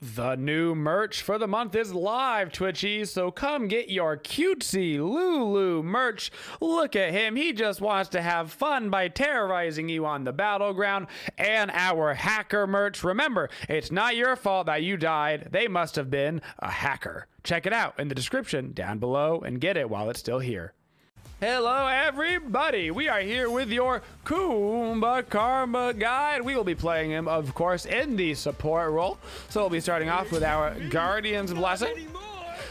The new merch for the month is live, Twitchies, so come get your cutesy Lulu merch. Look at him, he just wants to have fun by terrorizing you on the battleground. And our hacker merch, remember, it's not your fault that you died, they must have been a hacker. Check it out in the description down below and get it while it's still here. Hello everybody, we are here with your Kumbhakarna guide. We will be playing him, of course, in the support role. So we'll be starting off with our Guardian's Blessing.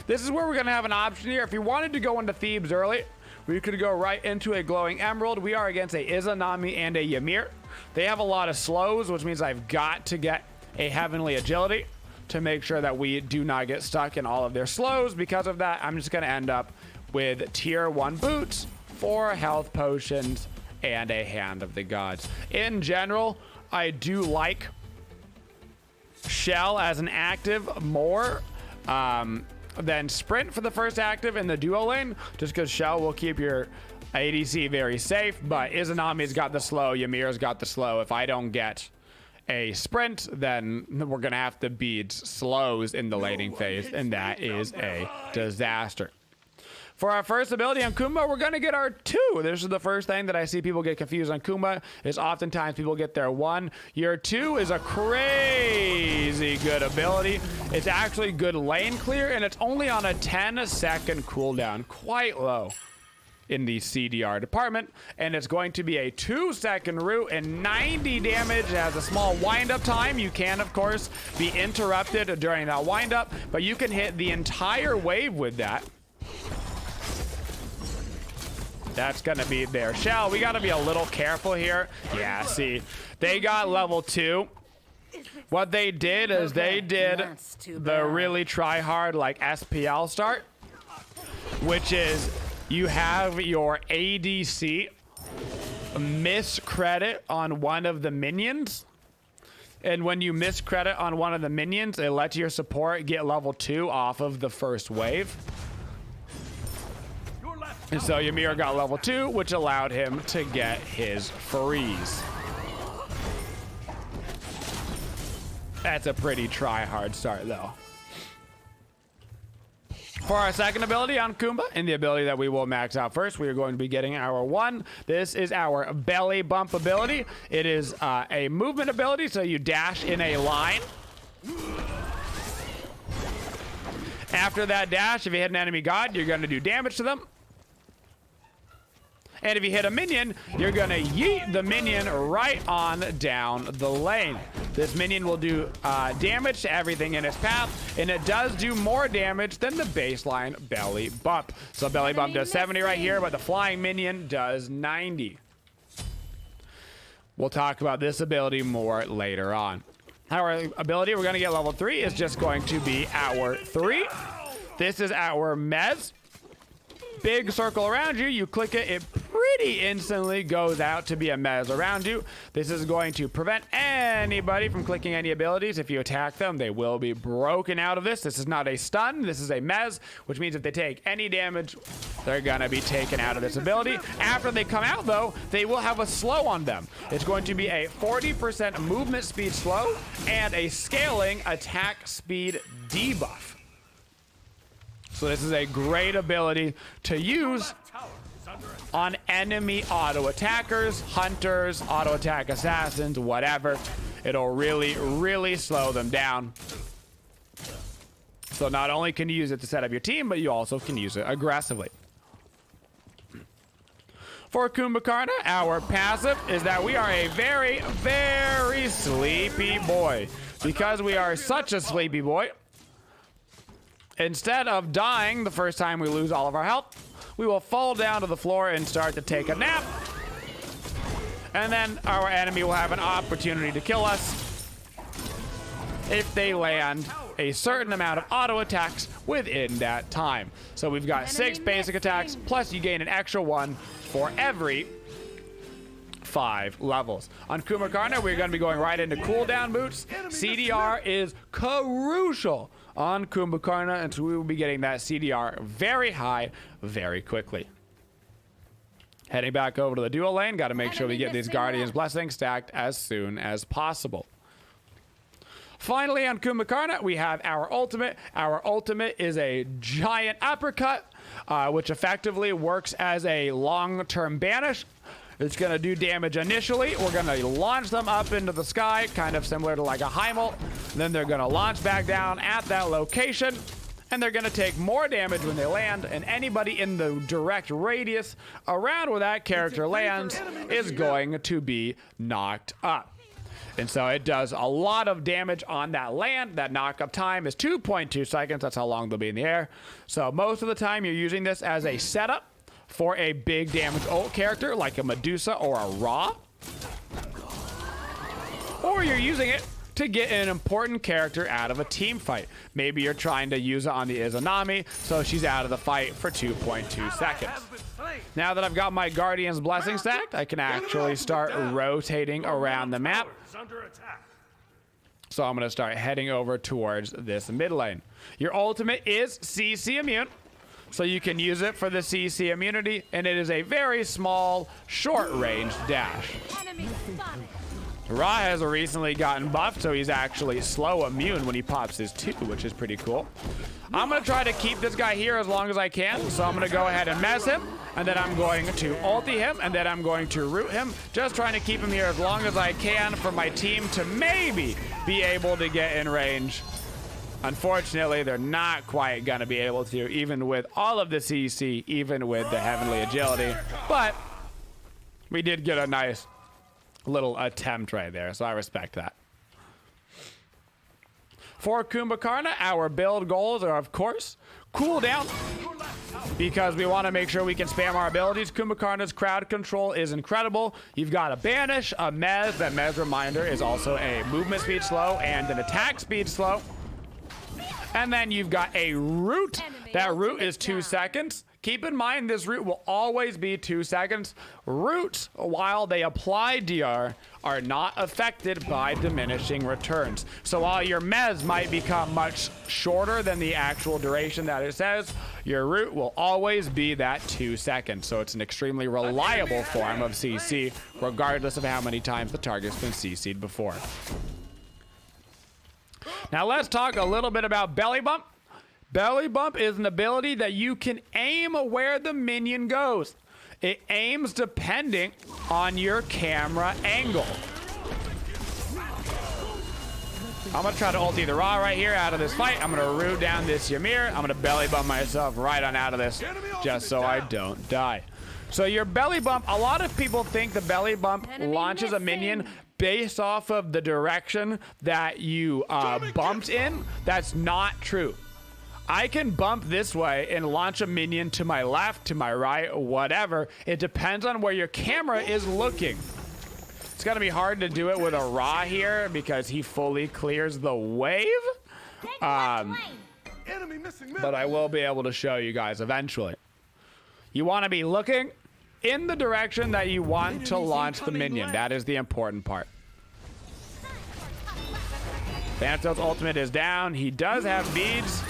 This is where we're going to have an option here. If you wanted to go into Thebes early, we could go right into a Glowing Emerald. We are against a Izanami and a Ymir. They have a lot of slows, which means I've got to get a Heavenly Agility to make sure that we do not get stuck in all of their slows. Because of that, I'm just going to end up with tier 1 boots, 4 health potions, and a Hand of the Gods. In general, I do like Shell as an active more than Sprint for the first active in the duo lane, just because Shell will keep your ADC very safe, but Izanami's got the slow, Ymir's got the slow. If I don't get a Sprint, then we're gonna have to beat slows in the laning phase, and that is a disaster. For our first ability on Kumba, we're going to get our 2. This is the first thing that I see people get confused on Kumba, is oftentimes people get their 1. Your 2 is a crazy good ability. It's actually good lane clear, and it's only on a 10-second cooldown, quite low in the CDR department, and it's going to be a 2-second root and 90 damage. It has a small wind-up time. You can, of course, be interrupted during that wind-up, but you can hit the entire wave with that. That's gonna be their Shell. We gotta be a little careful here. Yeah, see, they got level 2. What they did is they did the really try hard like SPL start, which is you have your ADC miss credit on one of the minions. And when you miss credit on one of the minions, it lets your support get level 2 off of the first wave. And so Ymir got level 2, which allowed him to get his freeze. That's a pretty try-hard start, though. For our second ability on Kumba, and the ability that we will max out first, we are going to be getting our 1. This is our belly bump ability. It is a movement ability, so you dash in a line. After that dash, if you hit an enemy god, you're going to do damage to them. And if you hit a minion, you're gonna yeet the minion right on down the lane. This minion will do damage to everything in its path, and it does do more damage than the baseline belly bump. So belly bump does 70 right here, but the flying minion does 90. We'll talk about this ability more later on. Our ability we're gonna get level 3 is just going to be our 3. This is our Mez. Big circle around you, you click it, it pretty instantly goes out to be a Mez around you. This is going to prevent anybody from clicking any abilities. If you attack them, they will be broken out of this. This is not a stun, this is a Mez, which means if they take any damage, they're gonna be taken out of this ability. After they come out though, they will have a slow on them. It's going to be a 40% movement speed slow and a scaling attack speed debuff. So this is a great ability to use on enemy auto attackers, hunters, auto attack assassins, whatever. It'll really, really slow them down. So not only can you use it to set up your team, but you also can use it aggressively. For Kumbhakarna, our passive is that we are a very, very sleepy boy. Because we are such a sleepy boy, instead of dying the first time we lose all of our health, we will fall down to the floor and start to take a nap. And then our enemy will have an opportunity to kill us if they land a certain amount of auto attacks within that time. So we've got 6 basic attacks, plus you gain an extra 1 for every 5 levels. On Kumbhakarna, we're going to be going right into cooldown boots. CDR is crucial on Kumbhakarna, and so we will be getting that CDR very high very quickly. Heading back over to the dual lane. Got to make sure we get these Guardian's Blessing stacked as soon as possible. Finally, on Kumbhakarna, we have our ultimate. Our ultimate is a giant uppercut, which effectively works as a long-term banish. It's going to do damage initially. We're going to launch them up into the sky, kind of similar to like a Heimel. Then they're going to launch back down at that location, and they're going to take more damage when they land, and anybody in the direct radius around where that character lands is going to be knocked up. And so it does a lot of damage on that land. That knock-up time is 2.2 seconds. That's how long they'll be in the air. So most of the time you're using this as a setup for a big damage ult character like a Medusa or a Ra. Or you're using it to get an important character out of a team fight. Maybe you're trying to use it on the Izanami, so she's out of the fight for 2.2 seconds. Now that I've got my Guardian's Blessing stacked, I can actually start rotating around the map. So I'm going to start heading over towards this mid lane. Your ultimate is CC immune, so you can use it for the CC immunity, and it is a very small, short-range dash. Ra has recently gotten buffed, so he's actually slow immune when he pops his 2, which is pretty cool. I'm going to try to keep this guy here as long as I can, so I'm going to go ahead and mess him, and then I'm going to ulti him, and then I'm going to root him, just trying to keep him here as long as I can for my team to maybe be able to get in range. Unfortunately, they're not quite going to be able to, even with all of the CC, even with the Heavenly Agility, but we did get a nice little attempt right there, so I respect that. For Kumbhakarna, our build goals are, of course, cooldown, because we want to make sure we can spam our abilities. Kumbhakarna's crowd control is incredible. You've got a banish, a mez. That mez reminder is also a movement speed slow and an attack speed slow. And then you've got a root. That root is 2 seconds. Keep in mind, this root will always be 2 seconds. Roots, while they apply DR, are not affected by diminishing returns. So while your mez might become much shorter than the actual duration that it says, your root will always be that 2 seconds. So it's an extremely reliable form of CC, regardless of how many times the target's been CC'd before. Now let's talk a little bit about Belly Bump. Belly Bump is an ability that you can aim where the minion goes. It aims depending on your camera angle. I'm going to try to ulti the Ra right here out of this fight. I'm going to root down this Ymir. I'm going to Belly Bump myself right on out of this just so I don't die. So your Belly Bump, a lot of people think the Belly Bump launches a minion based off of the direction that you bumped in. That's not true. I can bump this way and launch a minion to my left, to my right, whatever. It depends on where your camera is looking. It's going to be hard to do it with a Ra here because he fully clears the wave. But I will be able to show you guys eventually. You want to be looking in the direction that you want to launch the minion. That is the important part. Thanatos' ultimate is down. He does have beads.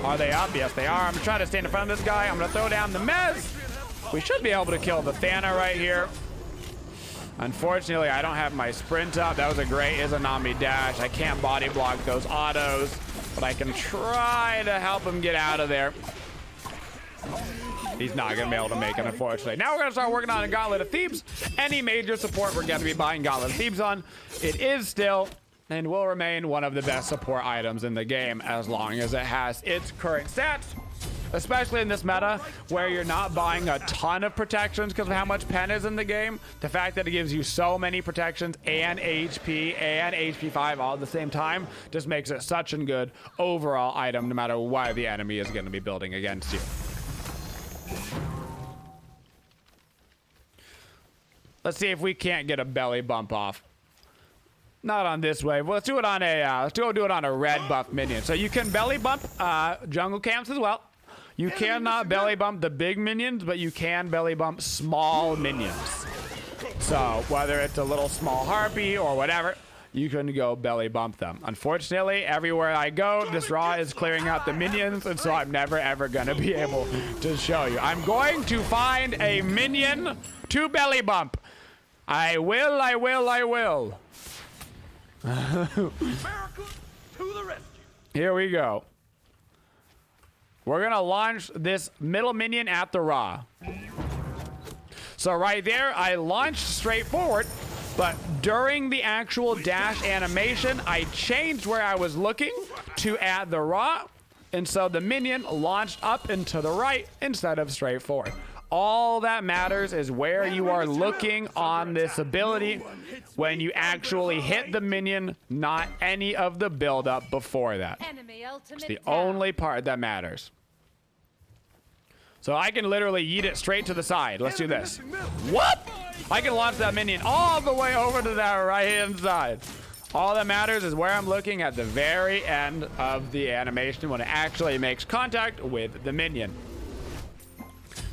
Are they up? Yes, they are. I'm trying to stand in front of this guy. I'm going to throw down the mez. We should be able to kill the Thana right here. Unfortunately, I don't have my sprint up. That was a great Izanami dash. I can't body block those autos, but I can try to help him get out of there. He's not going to be able to make it, unfortunately. Now we're going to start working on a Gauntlet of Thebes. Any major support we're going to be buying Gauntlet of Thebes on. It is still and will remain one of the best support items in the game as long as it has its current stats, especially in this meta where you're not buying a ton of protections because of how much pen is in the game. The fact that it gives you so many protections and HP and HP 5 all at the same time just makes it such a good overall item no matter what the enemy is going to be building against you. Let's see if we can't get a belly bump off. Not on this wave. Well, let's do it on a do it on a red buff minion. So you can belly bump jungle camps as well. You cannot belly bump the big minions, but you can belly bump small minions. So whether it's a little small harpy or whatever, you can go belly bump them. Unfortunately, everywhere I go, this Ra is clearing out the minions, and so I'm never ever gonna be able to show you. I'm going to find a minion to belly bump. I will. Here we go. We're gonna launch this middle minion at the Ra. So right there, I launched straight forward, but during the actual dash animation, I changed where I was looking to add the Ra, and so the minion launched up and to the right instead of straight forward. All that matters is where you are looking on this ability when you actually hit the minion, not any of the build-up before that. It's the only part that matters. So I can literally yeet it straight to the side. Let's do this. What? I can launch that minion all the way over to that right-hand side. All that matters is where I'm looking at the very end of the animation when it actually makes contact with the minion.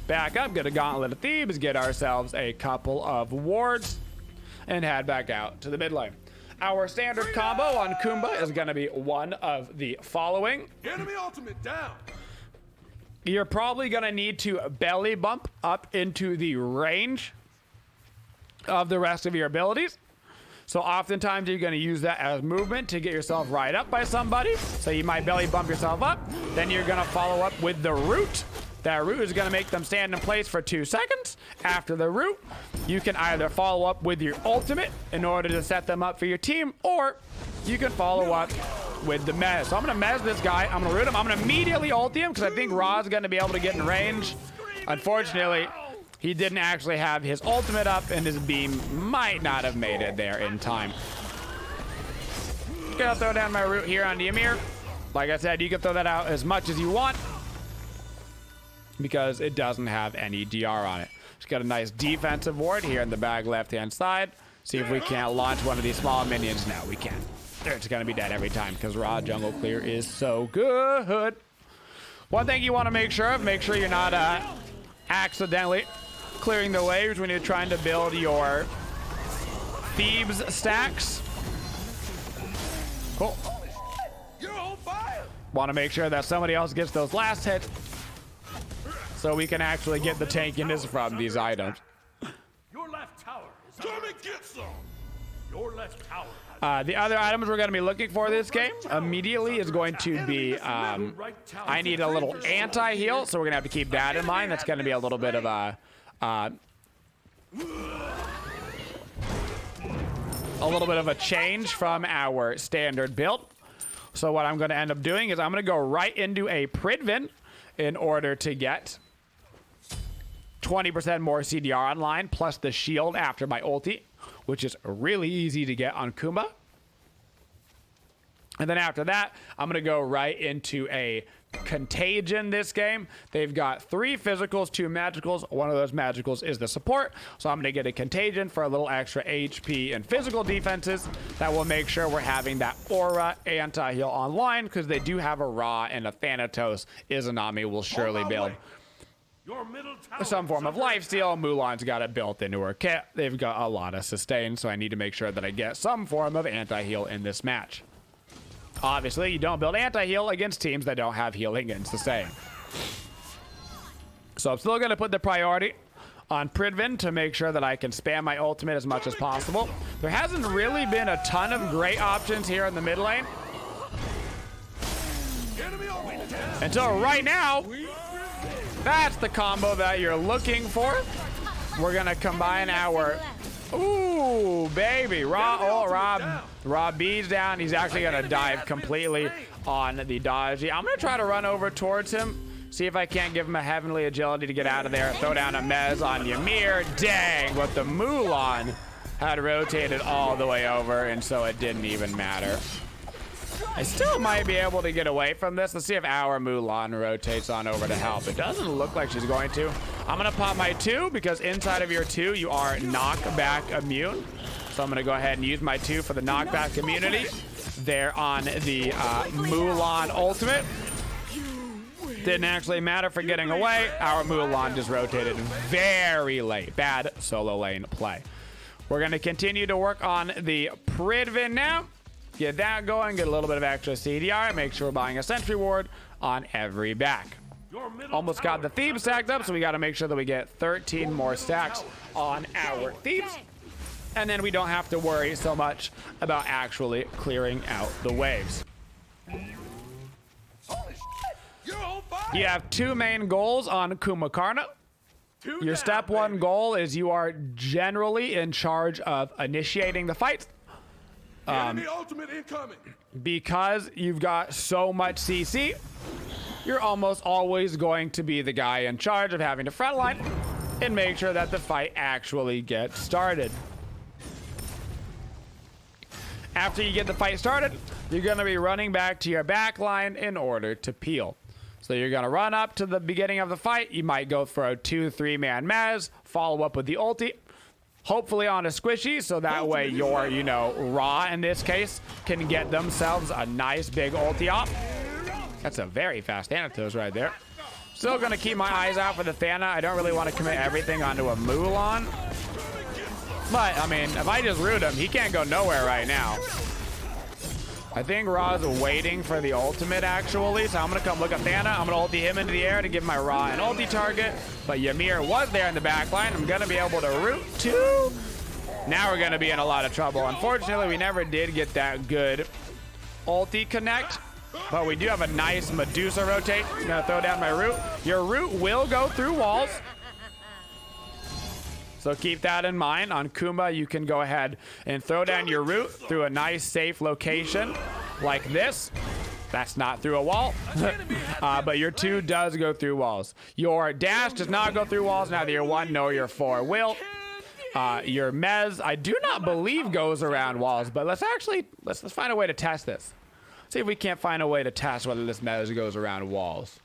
Back up, get a Gauntlet of Thebes, get ourselves a couple of wards, and head back out to the mid lane. Our standard combo on Kumba is going to be one of the following. Enemy ultimate down. You're probably going to need to belly bump up into the range of the rest of your abilities. So oftentimes you're going to use that as movement to get yourself right up by somebody. So you might belly bump yourself up. Then you're going to follow up with the root. That root is going to make them stand in place for 2 seconds. After the root, you can either follow up with your ultimate in order to set them up for your team, or you can follow up with the mez. So I'm going to mez this guy. I'm going to root him. I'm going to immediately ult him because I think Ra's going to be able to get in range. Unfortunately, he didn't actually have his ultimate up, and his beam might not have made it there in time. Gonna throw down my root here on the Ymir. Like I said, you can throw that out as much as you want because it doesn't have any DR on it. Just got a nice defensive ward here in the back left-hand side. See if we can't launch one of these small minions. No, we can't. They're just gonna be dead every time because Ra jungle clear is so good. One thing you want to make sure you're not accidentally clearing the waves when you're trying to build your Thebes stacks. Cool. You're on fire. Want to make sure that somebody else gets those last hits so we can actually get the tankiness from these items. Your left tower is come and get some. Your left tower. The other items we're going to be looking for this game immediately is going to be, I need a little anti-heal, so we're going to have to keep that in mind. That's going to be a little bit of a change from our standard build. So what I'm going to end up doing is I'm going to go right into a Pridvin in order to get 20% more CDR online, plus the shield after my ulti, which is really easy to get on Kumba. And then after that, I'm going to go right into a Contagion this game. They've got 3 physicals, 2 magicals. One of those magicals is the support. So I'm going to get a Contagion for a little extra HP and physical defenses. That will make sure we're having that aura anti-heal online because they do have a Ra and a Thanatos. Izanami will surely build some form of lifesteal. Mulan's got it built into her kit. They've got a lot of sustain, so I need to make sure that I get some form of anti-heal in this match. Obviously, you don't build anti-heal against teams that don't have healing and sustain. So I'm still going to put the priority on Pridvin to make sure that I can spam my ultimate as much as possible. There hasn't really been a ton of great options here in the mid lane until right now. That's the combo that you're looking for. We're going to combine our... Ooh, baby. Ra B's down. He's actually going to dive completely on the dodge. I'm going to try to run over towards him. See if I can't give him a heavenly agility to get out of there. Throw down a Mez on Ymir. Dang, but the Mulan had rotated all the way over, and so it didn't even matter. I still might be able to get away from this. Let's see if our Mulan rotates on over to help. It doesn't look like she's going to. I'm going to pop my 2 because inside of your 2, you are knockback immune. So I'm going to go ahead and use my 2 for the knockback immunity. There on the Mulan ultimate. Didn't actually matter for getting away. Our Mulan just rotated very late. Bad solo lane play. We're going to continue to work on the Pridvin now. Get that going, get a little bit of extra CDR, make sure we're buying a sentry ward on every back. Almost got the thieves stacked up, so we got to make sure that we get 13 more stacks on our thieves. And then we don't have to worry so much about actually clearing out the waves. You have 2 main goals on Kumbhakarna. Your step 1 goal is you are generally in charge of initiating the fight. Enemy ultimate incoming. Because you've got so much CC, you're almost always going to be the guy in charge of having to frontline and make sure that the fight actually gets started. After you get the fight started, you're going to be running back to your back line in order to peel. So you're going to run up to the beginning of the fight. You might go for a 2-3 man mez, follow up with the ulti, hopefully on a squishy, so that way your, you know, Raw in this case can get themselves a nice big ulti off. That's a very fast Thanatos right there. Still going to keep my eyes out for the Thana. I don't really want to commit everything onto a Mulan. But, I mean, if I just root him, he can't go nowhere right now. I think Ra's waiting for the ultimate, actually, so I'm going to come look at Thana. I'm going to ulti him into the air to give my Ra an ulti target. But Ymir was there in the back line. I'm going to be able to root too. Now we're going to be in a lot of trouble. Unfortunately, we never did get that good ulti connect. But we do have a nice Medusa rotate. I'm going to throw down my root. Your root will go through walls. So keep that in mind. On Kumba, you can go ahead and throw down your root through a nice safe location like this. That's not through a wall. But your 2 does go through walls. Your dash does not go through walls. Neither your 1 nor your 4 will. Your mez, I do not believe goes around walls, but let's find a way to test this. See if we can't find a way to test whether this mez goes around walls.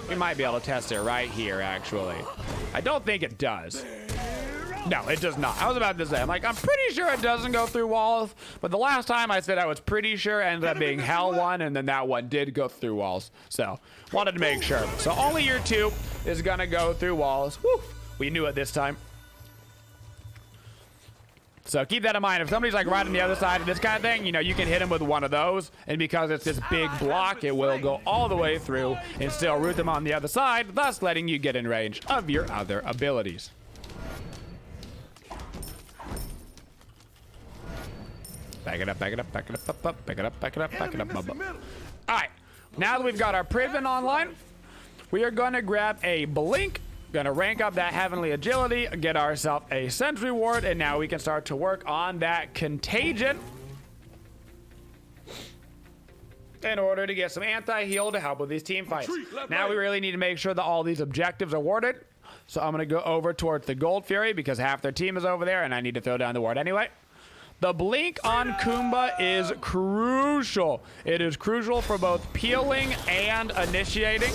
We might be able to test it right here, actually. I don't think it does. No, it does not. I was about to say, I'm pretty sure it doesn't go through walls, but the last time I said I was pretty sure, ended up being Hell 1, and then that one did go through walls. So, wanted to make sure. So only your 2 is gonna go through walls. Woo! We knew it this time. So keep that in mind. If somebody's like right on the other side of this kind of thing, you know, you can hit him with one of those, and because it's this big block, it will go all the way through and still root them on the other side, thus letting you get in range of your other abilities. Back it up, back it up, back it up, up, back it up, back it up, back it up, up. All right, now that we've got our Pridvin online, we are going to grab a Blink, going to rank up that Heavenly Agility, get ourselves a Sentry Ward, and now we can start to work on that Contagion in order to get some anti-heal to help with these team fights. Now we really need to make sure that all these objectives are warded. So I'm going to go over towards the Gold Fury because half their team is over there, and I need to throw down the ward anyway. The Blink on Kumba is crucial. It is crucial for both peeling and initiating.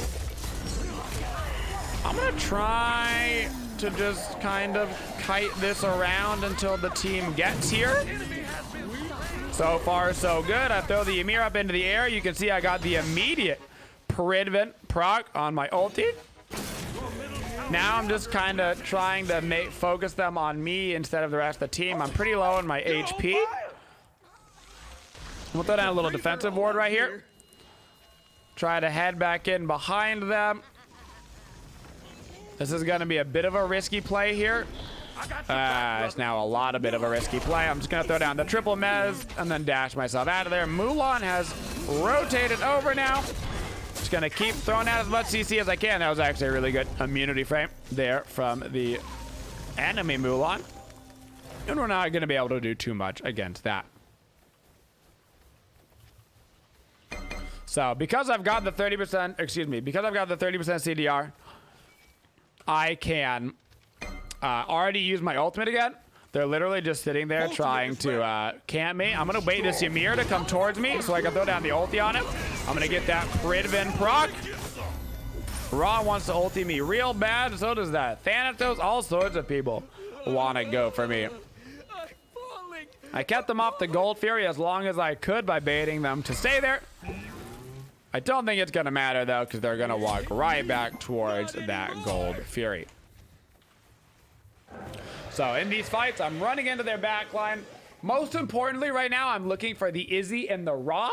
I'm going to try to just kind of kite this around until the team gets here. So far, so good. I throw the Ymir up into the air. You can see I got the immediate Pridvin proc on my ulti. Now I'm just kind of trying to focus them on me instead of the rest of the team. I'm pretty low in my HP. We'll throw down a little defensive ward right here. Try to head back in behind them. This is going to be a bit of a risky play here. It's now a bit of a risky play. I'm just going to throw down the triple mez and then dash myself out of there. Mulan has rotated over now. Just going to keep throwing out as much CC as I can. That was actually a really good immunity frame there from the enemy Mulan. And we're not going to be able to do too much against that. So because I've got the 30%, because I've got the 30% CDR, I can already use my ultimate again. They're literally just sitting there trying to camp me. I'm going to wait this Ymir to come towards me so I can throw down the ulti on him. I'm going to get that Pridvin proc. Ra wants to ulti me real bad. So does that Thanatos. All sorts of people want to go for me. I kept them off the Gold Fury as long as I could by baiting them to stay there. I don't think it's going to matter, though, because they're going to walk right back towards that Gold Fury. So in these fights, I'm running into their backline. Most importantly right now, I'm looking for the Izzy and the Ra.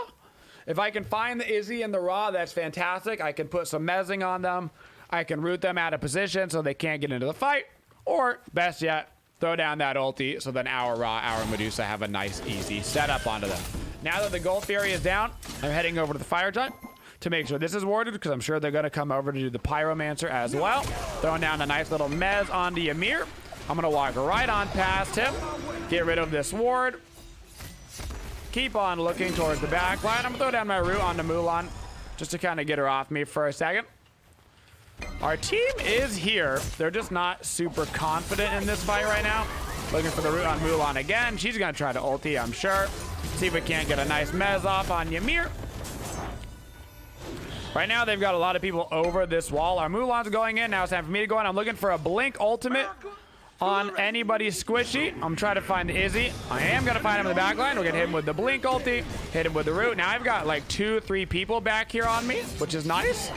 If I can find the Izzy and the Ra, that's fantastic. I can put some mezzing on them. I can root them out of position so they can't get into the fight. Or, best yet, throw down that ulti so then our Ra, our Medusa have a nice, easy setup onto them. Now that the Gold Fury is down, I'm heading over to the Fire Giant to make sure this is warded, because I'm sure they're going to come over to do the Pyromancer as well. Throwing down a nice little mez onto Ymir. I'm going to walk right on past him, get rid of this ward, keep on looking towards the back line. I'm going to throw down my root onto Mulan just to kind of get her off me for a second. Our team is here. They're just not super confident in this fight right now. Looking for the root on Mulan again. She's going to try to ulti, I'm sure. See if we can't get a nice mez off on Ymir. Right now, they've got a lot of people over this wall. Our Mulan's going in. Now it's time for me to go in. I'm looking for a blink ultimate on anybody squishy. I'm trying to find the Izzy. I am going to find him in the back line. We're going to hit him with the blink ulti, hit him with the root. Now I've got like 2-3 people back here on me, which is nice.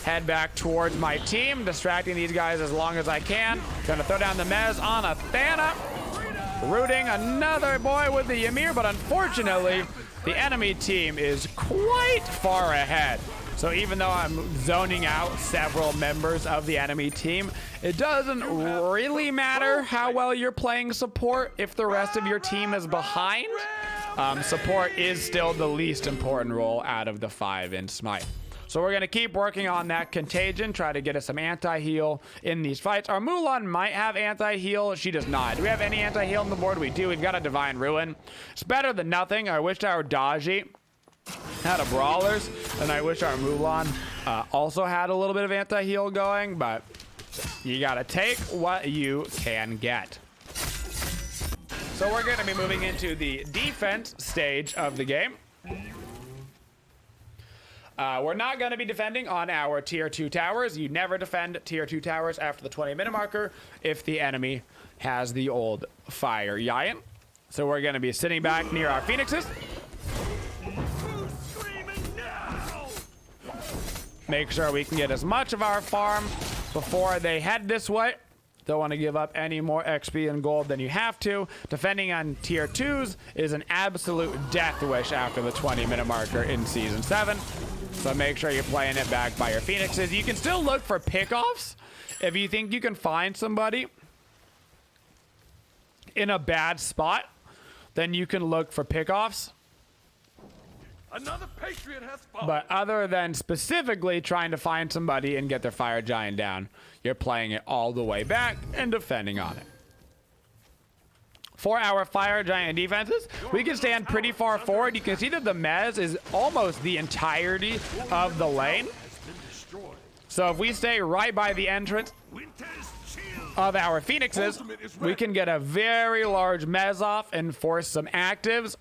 Head back towards my team, distracting these guys as long as I can. Gonna throw down the mez on Athena. Rooting another boy with the Ymir, but unfortunately, the enemy team is quite far ahead. So even though I'm zoning out several members of the enemy team, it doesn't really matter how well you're playing support if the rest of your team is behind. Support is still the least important role out of the 5 in Smite. So we're going to keep working on that contagion, try to get us some anti-heal in these fights. Our Mulan might have anti-heal. She does not. Do we have any anti-heal on the board? We do. We've got a Divine Ruin. It's better than nothing. I wish our Daji had a Brawlers, and I wish our Mulan also had a little bit of anti-heal going, but you got to take what you can get. So we're going to be moving into the defense stage of the game. We're not going to be defending on our tier 2 towers. You never defend tier 2 towers after the 20-minute marker if the enemy has the old fire giant. So we're going to be sitting back near our phoenixes. Make sure we can get as much of our farm before they head this way. Don't want to give up any more XP and gold than you have to. Defending on tier 2s is an absolute death wish after the 20-minute marker in Season 7. So make sure you're playing it back by your phoenixes. You can still look for pickoffs if you think you can find somebody in a bad spot. Then you can look for pickoffs. Another patriot has fallen. But other than specifically trying to find somebody and get their fire giant down, you're playing it all the way back and defending on it. For our fire giant defenses, we can stand pretty far forward. You can see that the mez is almost the entirety of the lane. So if we stay right by the entrance of our phoenixes, we can get a very large mez off and force some actives.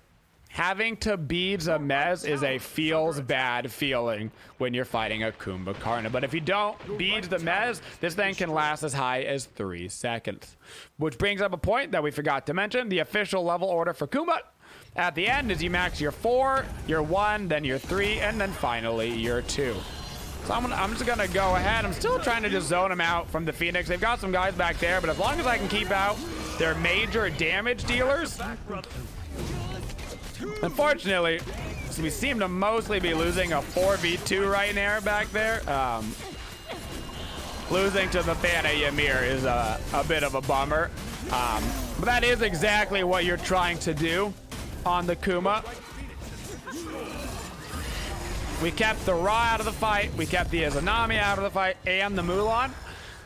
Having to beads a mez is a feels bad feeling when you're fighting a Kumbhakarna. But if you don't bead the mez, this thing can last as high as 3 seconds. Which brings up a point that we forgot to mention. The official level order for Kumbha at the end is you max your 4, your 1, then your 3, and then finally your 2. So I'm just going to go ahead. I'm still trying to just zone them out from the Phoenix. They've got some guys back there, but as long as I can keep out their major damage dealers... Unfortunately, we seem to mostly be losing a 4v2 right now back there. Losing to the Thana Ymir is a bit of a bummer. But that is exactly what you're trying to do on the Kuma. We kept the Ra out of the fight. We kept the Izanami out of the fight and the Mulan,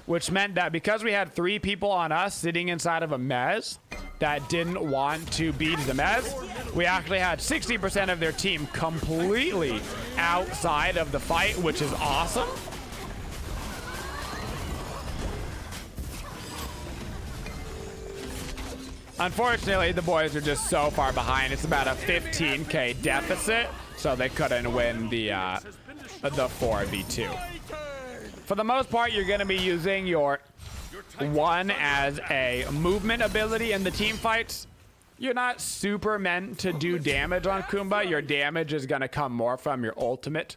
which meant that because we had 3 people on us sitting inside of a mez that didn't want to beat the mez, we actually had 60% of their team completely outside of the fight, which is awesome. Unfortunately, the boys are just so far behind. It's about a 15k deficit, so they couldn't win the 4v2. For the most part, you're going to be using your 1 as a movement ability in the team fights. You're not super meant to do damage on Kumbha. Your damage is going to come more from your ultimate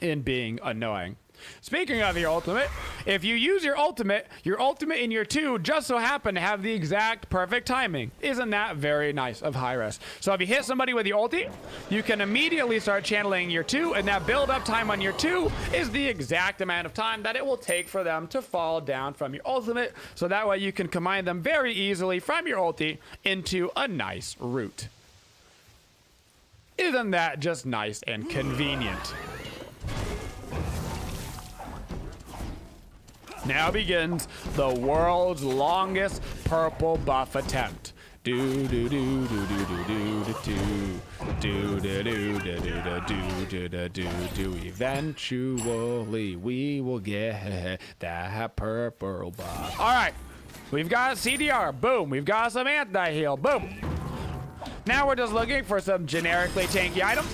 in being annoying. Speaking of your ultimate, if you use your ultimate in your 2 just so happen to have the exact perfect timing. Isn't that very nice of hi-rez? So if you hit somebody with your ulti, you can immediately start channeling your 2, and that build-up time on your 2 is the exact amount of time that it will take for them to fall down from your ultimate, so that way you can combine them very easily from your ulti into a nice route. Isn't that just nice and convenient? Now begins the world's longest purple buff attempt. Do do do do do do do do do do do do do do do. Eventually we will get that purple buff. All right, we've got CDR. Boom. We've got some anti-heal. Boom. Now we're just looking for some generically tanky items.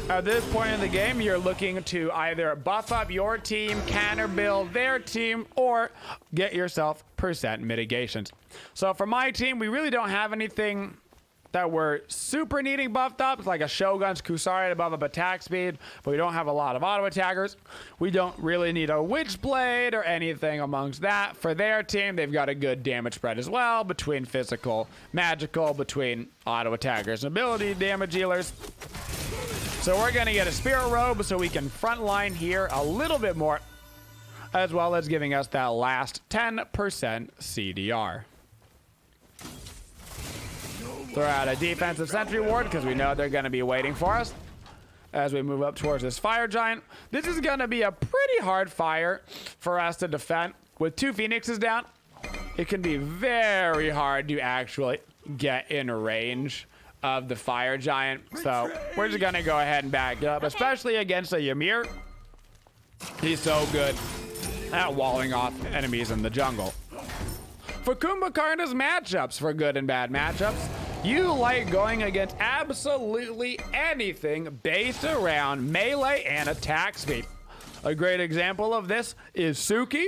At this point in the game, you're looking to either buff up your team, counter build their team, or get yourself percent mitigations. So for my team, we really don't have anything that we're super needing buffed up. It's like a Shogun's Kusari to buff up attack speed, but we don't have a lot of auto attackers. We don't really need a Witchblade or anything amongst that. For their team, they've got a good damage spread as well between physical, magical, between auto attackers and ability damage dealers. So we're going to get a Spirit Robe so we can frontline here a little bit more, as well as giving us that last 10% CDR. Throw out a defensive sentry ward because we know they're going to be waiting for us as we move up towards this fire giant. This is going to be a pretty hard fire for us to defend. With 2 Phoenixes down, it can be very hard to actually get in range of the fire giant. So we're just gonna go ahead and back it up, especially against a Ymir. He's so good at walling off enemies in the jungle. For Kumbhakarna's matchups, for good and bad matchups, you like going against absolutely anything based around melee and attack speed. A great example of this is Suki.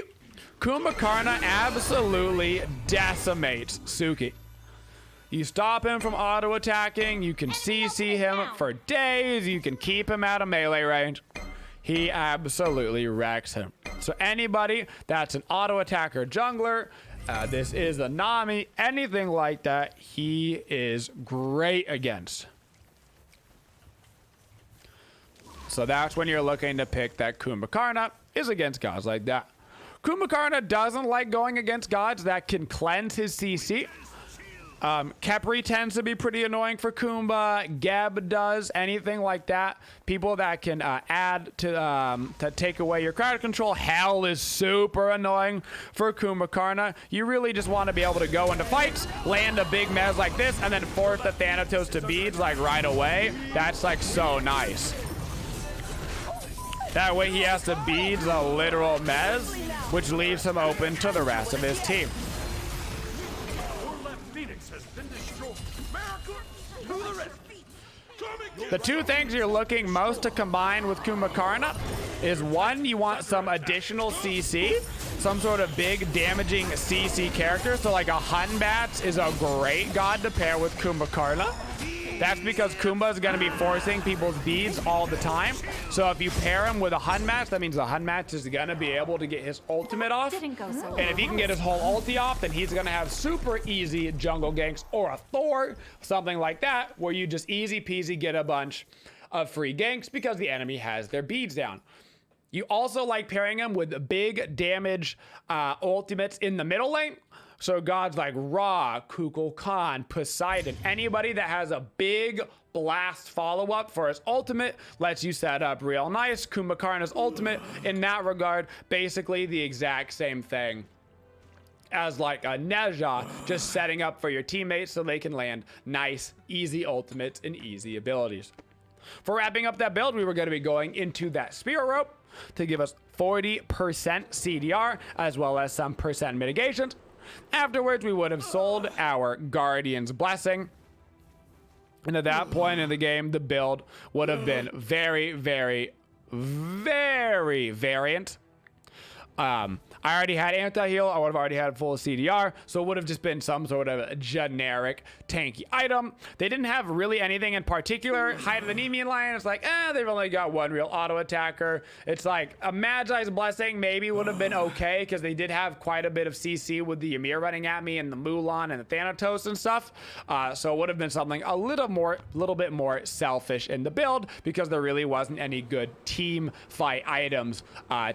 Kumbhakarna absolutely decimates Suki. You stop him from auto attacking, you can CC him for days, you can keep him out of melee range. He absolutely wrecks him. So anybody that's an auto attacker jungler, this is a Nami, anything like that, he is great against. So that's when you're looking to pick that Kumbhakarna is against gods like that. Kumbhakarna doesn't like going against gods that can cleanse his CC. Khepri tends to be pretty annoying for Kumba. Geb does, anything like that. People that can add to take away your crowd control. Hell is super annoying for Kumbhakarna. You really just want to be able to go into fights, land a big mez like this, and then force the Thanatos to beads like right away. That's like so nice. That way he has to beads a literal mez, which leaves him open to the rest of his team. The 2 things you're looking most to combine with Kumbhakarna is 1, you want some additional CC, some sort of big damaging CC character. So like a Hunbats is a great god to pair with Kumbhakarna. That's because Kumba is going to be forcing people's beads all the time. So if you pair him with a Hunmatch, that means the Hunmatch is going to be able to get his ultimate off. And if he can get his whole ulti off, then he's going to have super easy jungle ganks, or a Thor, something like that, where you just easy peasy get a bunch of free ganks because the enemy has their beads down. You also like pairing him with big damage ultimates in the middle lane. So gods like Ra, Kukulkan, Poseidon, anybody that has a big blast follow-up for his ultimate lets you set up real nice. Kumbhakarna's ultimate, in that regard, basically the exact same thing as like a Neja, just setting up for your teammates so they can land nice, easy ultimates and easy abilities. For wrapping up that build, we were going to be going into that Spirit Rope to give us 40% CDR, as well as some percent mitigations. Afterwards, we would have sold our Guardian's Blessing. And at that point in the game, the build would have been very, very, very variant. I already had anti-heal. I would have already had full CDR, so it would have just been some sort of a generic tanky item. They didn't have really anything in particular. Height of the Nemean Lion, it's like, they've only got one real auto attacker. It's like a Magi's Blessing maybe would have been okay because they did have quite a bit of CC with the Ymir running at me and the Mulan and the Thanatos and stuff. So it would have been something a little bit more selfish in the build because there really wasn't any good team fight items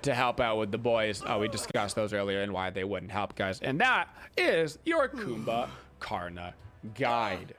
to help out with the boys. We discussed those earlier and why they wouldn't help, guys. And that is your Kumbhakarna guide.